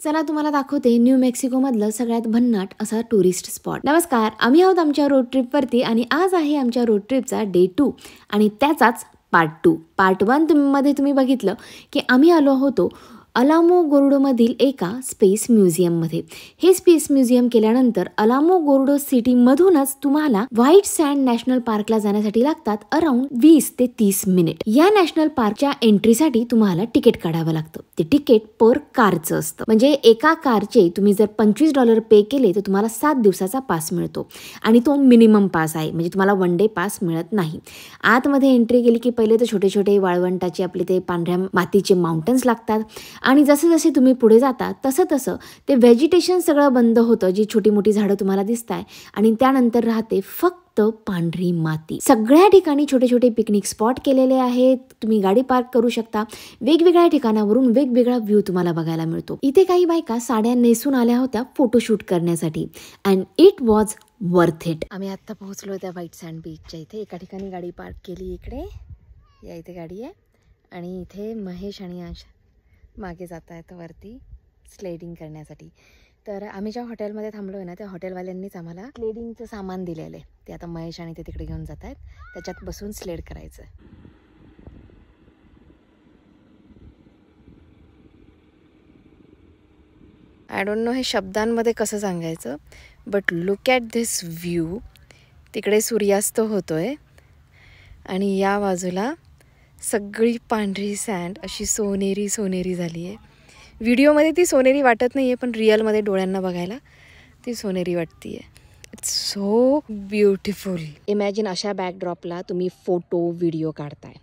चला तुम्हाला दाखवते न्यू मेक्सिको मधलं सगळ्यात भन्नाट असा टुरिस्ट स्पॉट। नमस्कार, आम्ही आहोत आमच्या रोड ट्रिप वरती आणि आज आहे आमच्या रोड ट्रिपचा डे 2 आणि त्याचाच पार्ट 2। पार्ट 1 मध्ये तुम्ही बघितलं की आम्ही आलो होतो अलामोगोर्डो मधील एका स्पेस म्युझियम मध्ये। हे स्पेस म्युझियम केल्यानंतर अलामोगोर्डो सिटी मधूनच तुम्हाला व्हाईट सँड नॅशनल पार्कला जाण्यासाठी लागतात अराउंड 20 ते 30 मिनिट। या नॅशनल पार्कच्या एंट्रीसाठी तुम्हाला तिकीट काढावं लागतं। ते तिकीट पर कारचं असतं, म्हणजे एका कारचे तुम्ही जर $25 पे केले तर तुम्हाला 7 दिवसाचा पास मिळतो आणि तो मिनिमम पास आहे, म्हणजे तुम्हाला वन डे पास मिळत नाही। आतमध्ये एंट्री केली की पहिले तर छोटे छोटे वाळवंटाचे आपले ते पांढऱ्या मातीचे माउंटन्स लागतात आणि जसे जसे तुम्ही पुढे जाता तसं तसं ते व्हेजिटेशन सगळं बंद होतं, जी छोटी मोठी झाडं तुम्हाला दिसताय आणि त्यानंतर राहते फक्त पांढरी माती। सगळ्या ठिकाणी छोटे छोटे पिकनिक स्पॉट केलेले आहेत, तुम्ही गाडी पार्क करू शकता। वेगवेगळ्या ठिकाणावरून वेगवेगळा व्ह्यू तुम्हाला बघायला मिळतो। इथे काही बायका साड्या नेसून आल्या होत्या फोटोशूट करण्यासाठी and it was worth it. आम्ही आता पोहोचलो त्या व्हाईट सँड बीचच्या इथे। एका ठिकाणी गाडी पार्क केली, इकडे या इथे गाडी आहे आणि इथे महेश आणि आशा मागे जात आहेत वरती स्लेडिंग करण्यासाठी। तर आम्ही ज्या हॉटेलमध्ये थांबलो आहे ना, त्या हॉटेलवाल्यांनीच आम्हाला स्लेडिंगचं सामान दिलेलं आहे। ते आता महेश आणि ते तिकडे घेऊन जात आहेत, त्याच्यात बसून स्लेड करायचं। आय डोंट नो हे शब्दांमध्ये कसं सांगायचं, but look at this view. तिकडे सूर्यास्त होतोय आणि या बाजूला सगळी पांढरी सँड अशी सोनेरी सोनेरी झाली आहे। व्हिडिओमध्ये ती सोनेरी वाटत नाही आहे, पण रिअलमध्ये डोळ्यांना बघायला ती सोनेरी वाटते आहे। It's so beautiful. इमॅजिन अशा बॅकड्रॉपला तुम्ही फोटो व्हिडिओ काढताय,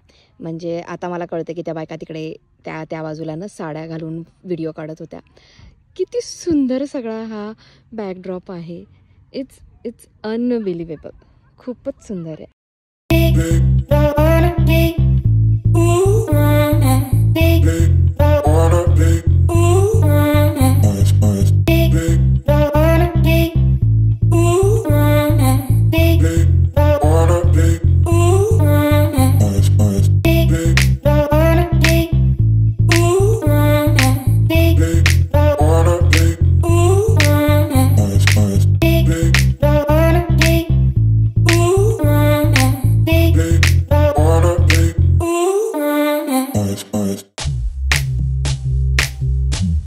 म्हणजे आता मला कळतं की त्या बायका तिकडे त्या बाजूला ना साड्या घालून व्हिडिओ काढत होत्या। किती सुंदर सगळा हा बॅकड्रॉप आहे। इट्स अनबिलिव्हेबल, खूपच सुंदर आहे।